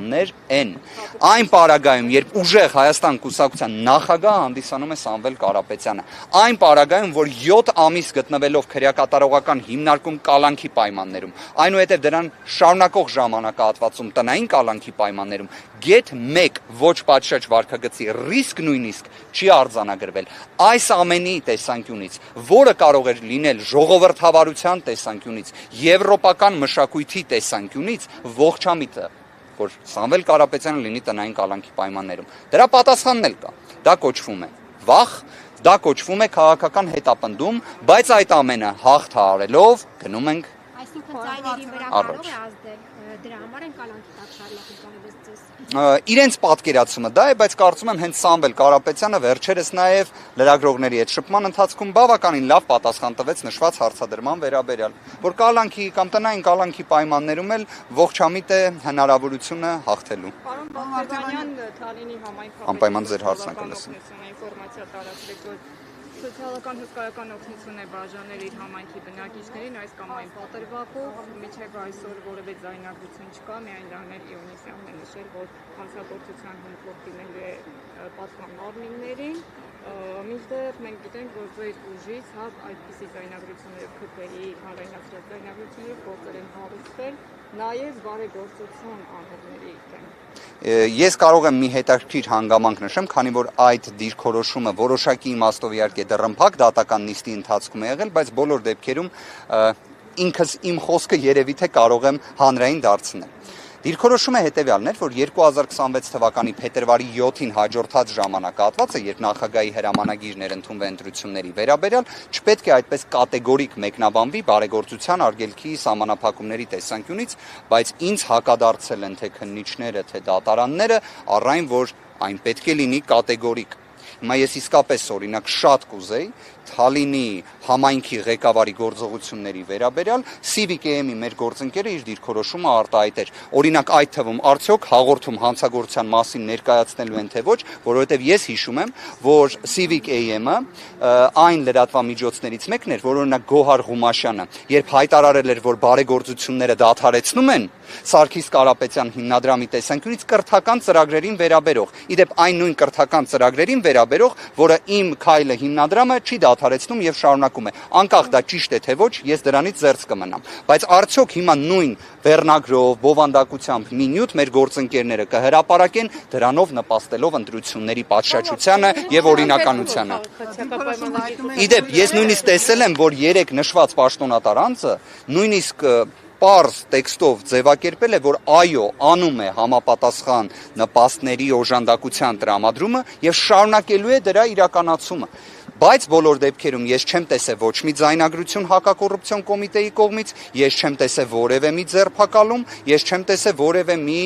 պայմաններ են։ Այն պարագայում, երբ ուժեղ Հայաստան կուսակցության նախագահ հանդիսանում է Սամվել Կարապետյանը, այն պարագայում, որ 7 ամիս գտնվելով քրեակատարողական հիմնարկում կալանքի պայմաններում, այնուհետև դրան շարունակող ժամանակահատվածում տնային կալանքի պայմաններում, գեթ 1 ոչ պատշաճ վարքագծի ռիսկ նույնիսկ չի արձանագրվել։ Այս ամենի տեսանկյունից, որը կարող է լինել ժողովրդավարության տեսանկյունից, եվրոպական մշակույթի տեսանկյունից, ողջամիտ է, որ Սամվել Կարապետյանը լինի տնային կալանքի պայմաններում։ Դրա պատասխանն էլ կա։ Դա կոչվում է վախ, դա կոչվում է քաղաքական հետապնդում, բայց այդ ամենը հաղթահարելով գնում ենք Այսինքն ձայների վրա կարող է ազդել, դրա համար են կալանքի տակ շարունակում կարևս ձեզ։ Իրենց պատկերացումը դա է, բայց կարծում եմ հենց Սամվել Կարապետյանը վերջերս նաև լրագրողների հետ շփման ընթացքում բավականին լավ պատասխան տվեց նշված հարցադրման վերաբերյալ, որ կալանքի կամ տնային կալանքի պայմաններում էլ ողջամիտ է հնարավորությունը հաղթելու։ Պարոն Բաղդասարյան, Թալինի համայնքի անպայման ձեր հարցն եք լսում։ Ինֆորմացիա տարածվեց, որ սոցիալական հսկայական օգնություն է բաժանել իր համայնքի բնակիչներին այս կամ այն պատրվակով, մինչև այսօր որևէ ձայնագրություն չկա, միայն Դանիել Իոնիսյանն է նշել, որ հանցագործության հիմքով դիմել է պատման մարմիններին, մինչդեռ մենք գիտենք, որ ձեր ուժից այդպիսի ձայնագրությունները ՔՓ-ի հանրայնացրած ձայնագրությունները գործեր են հարուցվել, նաև բարեգործություն անողների դեմ։ Ես կարող եմ մի հետաքրքիր հանգամանք նշեմ, քանի որ այդ դիրքորոշումը որոշակի իմաստով իհարկե դռնփակ դատական նիստի ընթացքում է եղել, բայց բոլոր դեպքերում ինքս իմ խոսքը երևի թե կարող եմ հանրային դարձնել։ Դիրքորոշումը հետևյալն էր, որ 2026 թվականի փետրվարի 7-ին հաջորդած ժամանակահատվածը, երբ նախագահի հրամանագիրն էր ընդունվել ընտրությունների վերաբերյալ, չպետք է այդպես կատեգորիկ մեկնաբանվի բարեգործության արգելքի սահմանափակումների տեսանկյունից, բայց ինձ հակադարձել են թե քննիչները, թե դատարանները, առ այն, որ այն պետք է լինի կատեգորիկ։ Հիմա ես իսկապես օրինակ շատ կուզեի Թալինի համայնքի ղեկավարի գործողությունների վերաբերյալ Civic AM-ի մեր գործընկերը իր դիրքորոշումը արտահայտեր։ Օրինակ այդ թվում արդյոք հաղորդում հանցագործության մասին ներկայացնելու են թե ոչ, որովհետև ես հիշում եմ, որ Civic AM-ը այն լրատվամիջոցներից մեկն էր, որ օրինակ Գոհար Ղումաշյանը, երբ հայտարարել էր, որ բարեգործությունները դադարեցնում են, Սարգիս Կարապետյան հիմնադրամի տեսանկյունից կրթական ծրագրերին վերաբերող, իդեպ այն նույն կրթական ծրագրերին վերաբերող, որը իմ քայլը հիմնադրամը չի դադարեցնում եւ շարունակում է։ Անկախ դա ճիշտ է թե ոչ, ես դրանից զերծ կմնամ։ Բայց արդյոք հիմա նույն վերնագրով, բովանդակությամբ մի նյութ մեր գործընկերները կհրապարակեն, դրանով նպաստելով ընտրությունների պատշաճությանը եւ օրինականությանը։ Իդեպ ես նույնիսկ տեսել եմ, որ 3 նշված պաշտոնատար անձը նույնիսկ պարզ տեքստով ձևակերպել է, որ այո, անում է համապատասխան նպաստների օժանդակության տրամադրումը եւ շարունակելու է դրա իրականացումը։ Բայց բոլոր դեպքերում ես չեմ տեսել ոչ մի ձայնագրություն հակակոռուպցիոն կոմիտեի կողմից, ես չեմ տեսել որևէ մի ձերբակալում, ես չեմ տեսել որևէ մի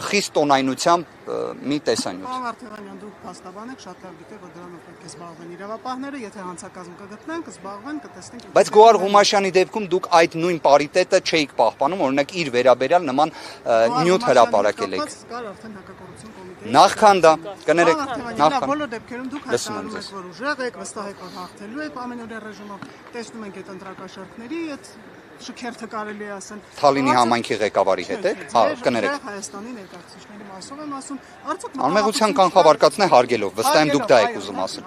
խիստ տոնայնությամբ մի տեսանյութ։ Պարոն Արտեղանյան, դուք փաստաբան եք, շատ լավ գիտեք, որ դրանով պետք է զբաղվեն իրավապահները, եթե հանցակազմ կգտնեն, կզբաղվեն, կտեսնենք։ Բայց Գոհար Ղումաշյանի դեպքում դուք այդ նույն պարիտետը չէիք պահպանում, օրինակ իր վերաբերյալ նման նյութ հրապարակել եք։ Կար արդեն հակակոռուպցիոն կոմիտեի։ Նախքան դա, կներեք, նախքան բոլոր դեպքերում դուք հայտարարում եք, որ ուժեղ եք, վստահ եք, որ հաղթելու եք ամենօրյա ռեժիմով, տեսնում ենք այդ ընտրակաշառքների, այդ շքերթը կարելի է ասել։ Թալինի համայնքի ղեկավարի հետ եք, հա, կներեք։ Հայաստանի ներկայացուցիչների մասով եմ ասում, արդյոք անմեղության կանխավարկածն է հարգելով, վստահ եմ դուք դա եք ուզում ասել։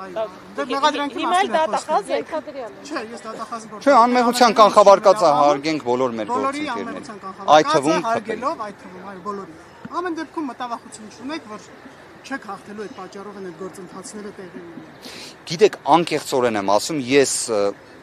Դե մեղադրանքի մասին է խոսքը։ Չէ, ես դատախազի գործ։ Չէ, անմեղության կանխավարկածը հարգենք բոլոր մեր գործընկերներին։ Այդ թվում հարգելով, այդ թվում այո բոլորի։ Ամեն դեպքում մտավախություն չունեք, որ չեք հաղթելու այդ պատճառով են այդ գործընթացները տեղի ունենում։ Գիտեք, անկեղծորեն եմ ասում, ես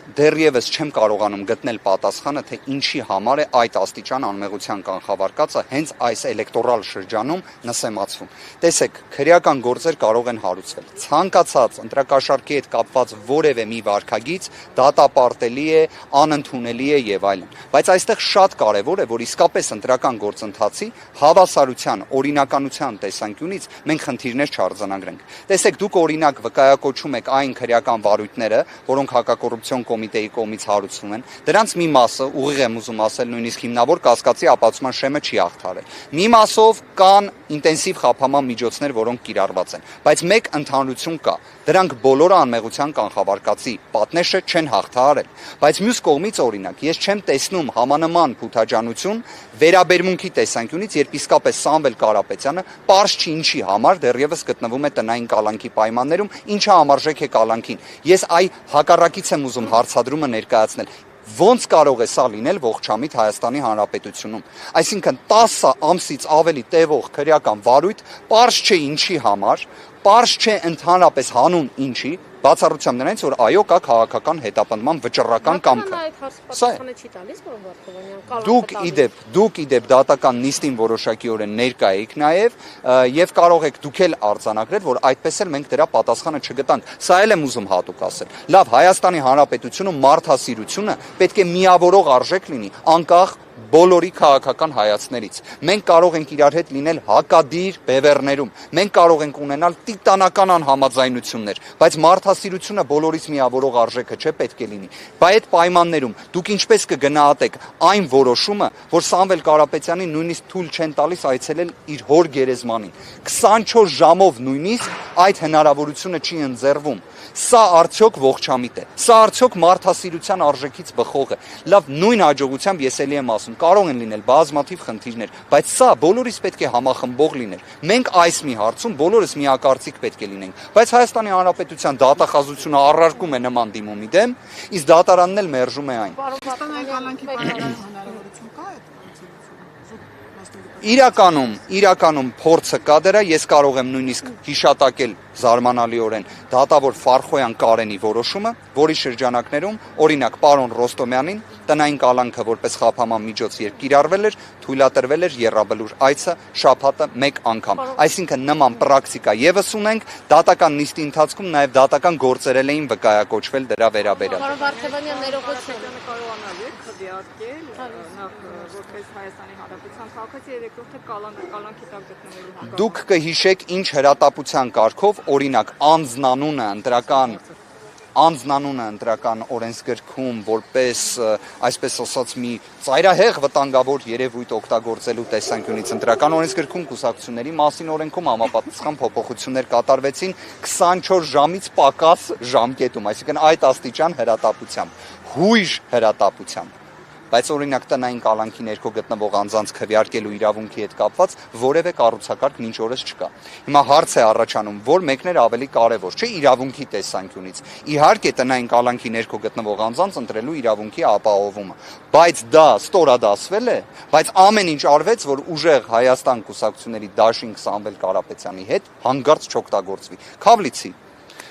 դեռևս չեմ կարողանում գտնել պատասխանը, թե ինչի համար է այդ աստիճան անմեղության կանխավարկածը հենց այս էլեկտորալ շրջանում նսեմացվում։ Տեսեք, քրեական գործեր կարող են հարուցվել։ Ցանկացած ընտրակաշառքի հետ կապված որևէ մի վարքագիծ դատապարտելի է, անընդունելի է եւ այլն։ Բայց այստեղ շատ կարեւոր է, որ իսկապես ընտրական գործընթացի հավասարության, օրինականության տեսանկյունից մենք խնդիրներ չարձանագրենք։ Տեսեք, դուք օրինակ վկայակոչում եք այն քրեական վարույթները, որոնք հակակոռուպցիոն կոմիտեի կողմից հարուցվում են, դրանց մի մասը, ուղիղ եմ ուզում ասել, նույնիսկ հիմնավոր կասկածի ապացուցման շեմը չի հաղթարել։ Մի մասով կան ինտենսիվ խափանման միջոցներ, որոնք կիրառված են, բայց մեկ ընդհանրություն կա։ Դրանք բոլորը անմեղության կանխավարկածի պատնեշը չեն հաղթահարել, բայց մյուս կողմից օրինակ ես չեմ տեսնում համանման փութաջանություն վերաբերմունքի տեսանկյունից, երբ իսկապես Սամվել Կարապետյանը պարզ չի ինչի համար դեռևս գտնվում է տնային կալանքի պայմաններում, ինչը համարժեք է կալանքին։ Ես այ հակառակից եմ ուզում հարցադրումը ներկայացնել։ Ոնց կարող է սա լինել ողջամիտ Հայաստանի Հանրապետությունում։ Այսինքն 10 ամսից ավելի տևող քրեական վարույթ, պարզ չէ ինչի համար, պարզ չէ ընդհանրապես հանուն ինչի, բացառությամբ նրանից, որ այո կա քաղաքական հետապնդման վճռական կամքը։ Դուք իդեպ դատական նիստին որոշակիորեն ներկա եք նաև եւ կարող եք դուք էլ արձանագրել, որ այդպես էլ մենք դրա պատասխանը չգտանք։ Սա էլ եմ ուզում հատուկ ասել։ Լավ, Հայաստանի Հանրապետությունում մարդասիրությունը պետք է միավորող արժեք լինի, անկախ բոլորի քաղաքական հայացքներից։ Մենք կարող ենք իրար հետ լինել հակադիր բևեռներում, մենք կարող ենք ունենալ տիտանական անհամաձայնություններ, բայց մարդասիրությունը բոլորից միավորող արժեքը չէ պետք է լինի։ Բայց այդ պայմաններում դուք ինչպես կգնահատեք այն որոշումը, որ Սամվել Կարապետյանին նույնիսկ թույլ չեն տալիս այցելել իր հոր գերեզմանին։ 24 ժամով նույնիսկ այդ հնարավորությունը չի ընձեռվում։ Սա արդյոք ողջամիտ է։ Սա արդյոք մարդասիրության արժեքից բխող է։ Լավ, նույն հաջողությամբ ես էլի եմ ասում, կարող են լինել բազմաթիվ խնդիրներ, բայց սա բոլորիս պետք է համախմբող լիներ։ Մենք այս մի հարցում բոլորս միակարծիք պետք է լինենք, բայց Հայաստանի Հանրապետության դատախազությունը առարկում է նման դիմումի դեմ, իսկ դատարանն էլ մերժում է այն։ Իրականում փորձը կա դրա, ես կարող եմ նույնիսկ հիշատակել զարմանալիորեն դատավոր Ֆարխոյան Կարենի որոշումը, որի շրջանակներում օրինակ պարոն Ռոստոմյանին տնային կալանքը որպես խափանման միջոց երբ կիրառվել էր, թույլատրվել էր եռաբլուր այցը շաբաթը 1 անգամ։ Այսինքն նման պրակտիկա եւս ունենք, դատական նիստի ընթացքում նաեւ դատական գործեր էին վկայակոչվել դրա վերաբերյալ։ Դուք կհիշեք ինչ հրատապության կարգով օրինակ անձնանունը ընտրական օրենսգրքում որպես այսպես ասած մի ծայրահեղ վտանգավոր երևույթ օգտագործելու տեսանկյունից ընտրական օրենսգրքում կուսակցությունների մասին օրենքում համապատասխան փոփոխություններ կատարվեցին 24 ժամից պակաս ժամկետում, այսինքն այդ աստիճան հրատապությամբ, հույժ հրատապությամբ։ Բայց օրինակ տնային կալանքի ներքո գտնվող անձանց քվեարկելու իրավունքի հետ կապված որևէ կառուցակարգ մինչ օրս չկա։ Հիմա հարց է առաջանում, որ մեկն էր ավելի կարևոր, չէ՞ իրավունքի տեսանկյունից։ Իհարկե տնային կալանքի ներքո գտնվող անձանց ընտրելու իրավունքի ապահովումը, բայց դա ստորադասվել է, բայց ամեն ինչ արվեց, որ ուժեղ Հայաստան կուսակցությունների դաշինք Սամվել Կարապետյանի հետ հանգարց չօգտագործվի։ Քավլիցի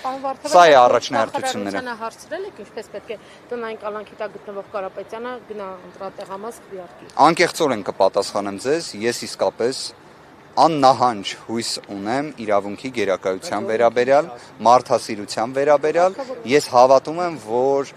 Սա է առաջնահերթությունները։ Հարցրել եք ինչպես պետք է տնային կալանքի տակ գտնվող Կարապետյանը գնա ընտրատեղամաս քվեարկի։ Անկեղծորեն կպատասխանեմ ձեզ, ես իսկապես աննահանջ հույս ունեմ իրավունքի գերակայության վերաբերյալ, մարդասիրության վերաբերյալ, ես հավատում եմ, որ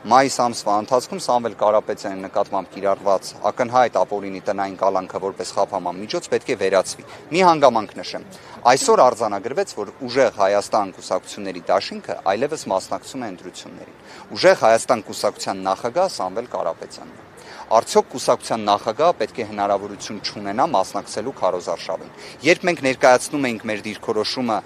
մայիս ամսվա ընթացքում Սամվել Կարապետյանի նկատմամբ կիրառված ակնհայտ ապօրինի տնային կալանքը որպես խափանման միջոց պետք է վերացվի։ Մի հանգամանք նշեմ։ Այսօր արձանագրվեց, որ ուժեղ Հայաստան կուսակցությունների դաշինքը այլևս մասնակցում է ընտրություններին։ Ուժեղ Հայաստան կուսակցության նախագահ Սամվել Կարապետյանն է։ Արդյոք կուսակցության նախագահը պետք է հնարավորություն չունենա մասնակցելու քարոզարշավին։ Երբ մենք ներկայացնում էինք մեր դիրքորոշումը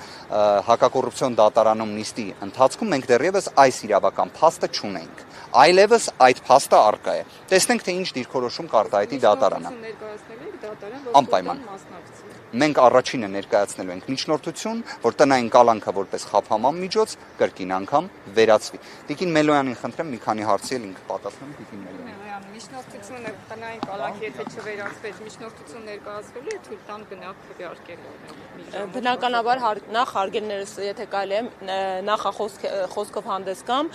հակակոռուպցիոն դատարանում նիստի ընթացքում, մենք դեռևս այս իրավական փաստը չունենք։ Այլևս այդ փաստը առկա է։ Տեսնենք, թե ինչ դիրքորոշում կարտահայտի դատարանը։ Անպայման։ Մենք առաջինը ներկայացնելու ենք միջնորդություն, որ տնային կալանքը որպես խափանման միջոց կրկին անգամ վերացվի։ Տիկին Մելոյանին խնդրեմ մի քանի հարցի էլ ինքը պատասխանում Տիկին Մելոյան։ Միջնորդությունը տնային կալանքի եթե չվերացվեց, միջնորդություն ներկայացվելու է թույլ տան գնալ քվեարկելու։ Բնականաբար նախ հարգելներս, եթե կարելի է, նախախոսքով հանդես գամ,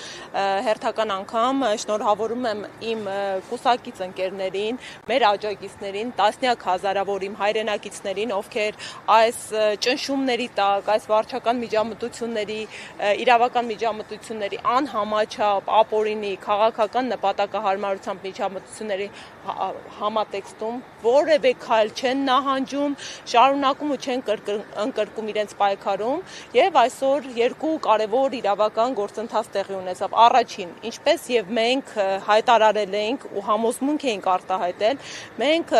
հերթական անգամ շնորհավորում եմ իմ կուսակից ընկերներին, մեր աջակիցներին, տասնյակ հազարավոր իմ հայրենակիցներին, ովքեր այս ճնշումների տակ, այս վարչական միջամտությունների, իրավական միջամտությունների անհամաչափ ապօրինի քաղաքական նպատակահարմարությամբ միջամտությունների համատեքստում որևէ քայլ չեն նահանջում, շարունակում ու չեն ընկրկում իրենց պայքարում եւ այսօր երկու կարեւոր իրավական գործընթաց տեղի ունեցավ։ Առաջին, ինչպես եւ մենք հայտարարել էինք ու համոզմունք էինք արտահայտել, մենք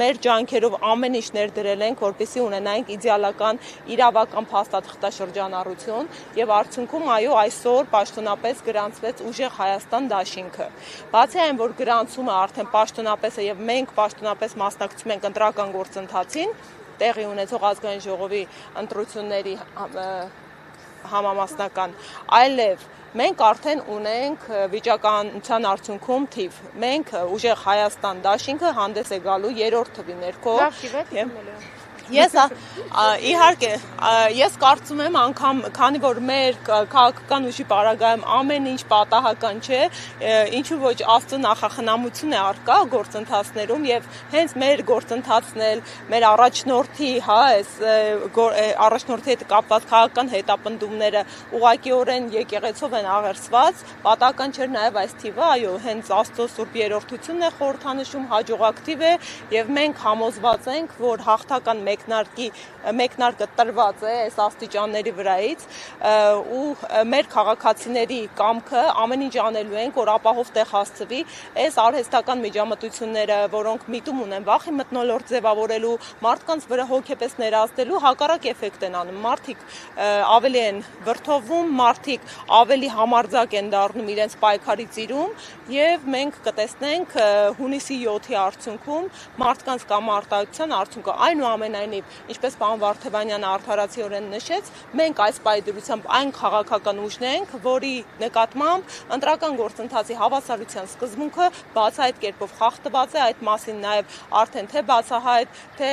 մեր ջանքերով ամեն ինչ ներդրել ենք, որպեսզի ունենայինք իդեալական իրավական փաստաթղթաշրջանառություն եւ արդյունքում այո այսօր պաշտոնապես գրանցվեց ուժեղ Հայաստան դաշինքը։ Բացի այն, որ գրանցումը արդեն պաշտոնապես է եւ մենք պաշտոնապես մասնակցում ենք ընտրական գործընթացին, տեղի ունեցող ազգային ժողովի ընտրությունների համամասնական, այլև մենք արդեն ունենք վիճակագրության արդյունքում թիվ։ Մենք ուժեղ Հայաստան դաշինքը հանդես է գալու երրորդ թվի ներքո։ Ես իհարկե ես կարծում եմ անգամ քանի որ մեր քաղաքական ուժի պարագայում ամեն ինչ պատահական չէ, ինչու ոչ Աստծո նախախնամություն է առկա գործընթացներում եւ հենց մեր գործընթացն էլ մեր առաջնորդի, առաջնորդի հետ կապված քաղաքական հետապնդումները ուղղակիորեն եկեղեցով են աղերսված, պատահական չէր նաեւ այս թիվը, այո, հենց Աստծո Սուրբ Երրորդությունն է խորհրդանշում, հաջողակ թիվ է եւ մենք համոզված ենք, որ հաղթական մեկնարկը տրված է այս աստիճանների վրայից ու մեր քաղաքացիների կամքը ամեն ինչ անելու ենք, որ ապահով տեղ հասցվի այս արհեստական միջամտությունները, որոնք միտում ունեն վախի մթնոլորտ ձևավորելու, մարդկանց վրա հոգեպես ներազդելու հակառակ էֆեկտ են անում, մարդիկ ավելի են վրդովում, մարդիկ ավելի համարձակ են դառնում իրենց պայքարի ծիրում եւ մենք կտեսնենք հունիսի 7-ի արդյունքում մարդկանց կամարտահայտության արդյունքը այնուամենայնիվ, ինչպես պարոն Վարդևանյանը արդարացիորեն նշեց, մենք այս պայդրությամբ այն քաղաքական ուժն ենք, որի նկատմամբ ընտրական գործընթացի հավասարության սկզբունքը բացահայտ կերպով խախտված է, այդ մասին նաև արդեն թե բացահայտ, թե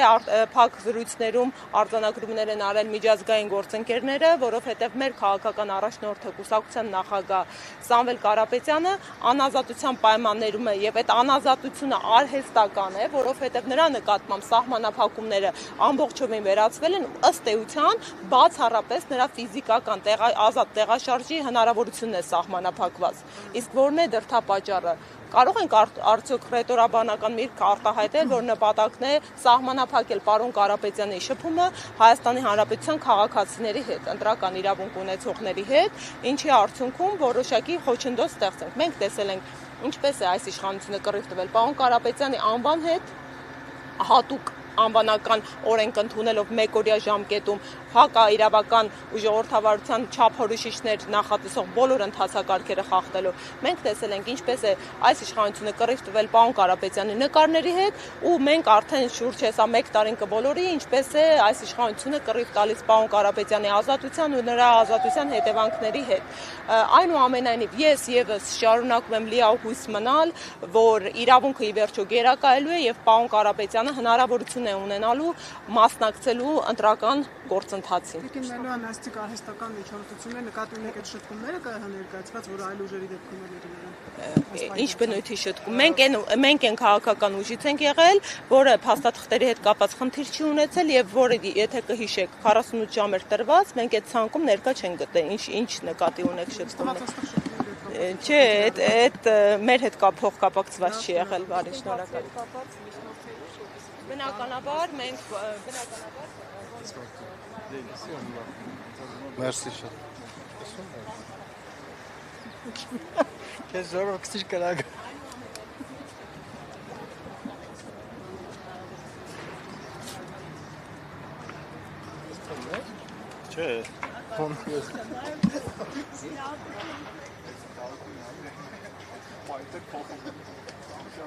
փակ զրույցներում արձանագրումներ են արել միջազգային գործընկերները, որովհետև մեր քաղաքական առաջնորդը կուսակցության նախագահ Սամվել Կարապետյանը անազատության պայմաններում է եւ այդ անազատությունը արհեստական է, որովհետև նրա նկատմամբ սահմանափակումները ամբողջովին վերացվել են ըստ էության բացառապես նրա ֆիզիկական ազատ տեղաշարժի հնարավորությունն է սահմանափակված։ Իսկ որն է դրդապատճառը։ Կարող ենք արդյոք ռետորաբանական միտք արտահայտել, որ նպատակն է սահմանափակել պարոն Կարապետյանի շփումը Հայաստանի Հանրապետության քաղաքացիների հետ, ընտրական իրավունք ունեցողների հետ, ինչի արդյունքում որոշակի խոչընդոտ ստեղծենք։ Մենք տեսել ենք ինչպես է այս իշխանությունը կռիվ տվել պարոն Կարապետյանի անվան հետ, հատուկ անվանական օրենք ընդունելով մեկօրյա ժամկետում հակաիրավական ու ժողովրդավարության չափորոշիչներ նախատեսող բոլոր ընթացակարգերը խախտելով։ Մենք տեսել ենք ինչպես է այս իշխանությունը կռիվ տվել պարոն Կարապետյանի նկարների հետ ու մենք արդեն շուրջ հեսա 1 տարին կբոլորի ինչպես է այս իշխանությունը կռիվ տալիս պարոն Կարապետյանի ազատության ու նրա ազատության հետևանքների հետ։ Այնուամենայնիվ ես եւս շարունակում եմ լիահույս մնալ, որ իրավունքը ի վերջո գերակայելու է եւ պարոն Կարապետյանը հնարավորություն է ունենալու մասնակցելու ընտրական գործընթացին։ Տիկին Մելոյան, այստեղ արհեստական միջամտություններ նկատի ունեք այդ շտկումները ներկայացված, որ այլ ուժերի դեպքում են։ Ինչ բնույթի շտկում։ Մենք են քաղաքական ուժից ենք եղել, որը փաստաթղթերի հետ կապված խնդիր չի ունեցել եւ որը եթե կհիշեք 48 ժամ էր տրված, մենք այդ ցանկում ներկա չենք գտել։ Ինչ նկատի ունեք շտկումները։ Չէ, այդ մեր հետ փոխկապակցված չի եղել, բարի շնորհակալ։ Բնականաբար մենք Merci շատ։ Քեզ զորով քիչ կրակ։ Չէ։ Ֆոն։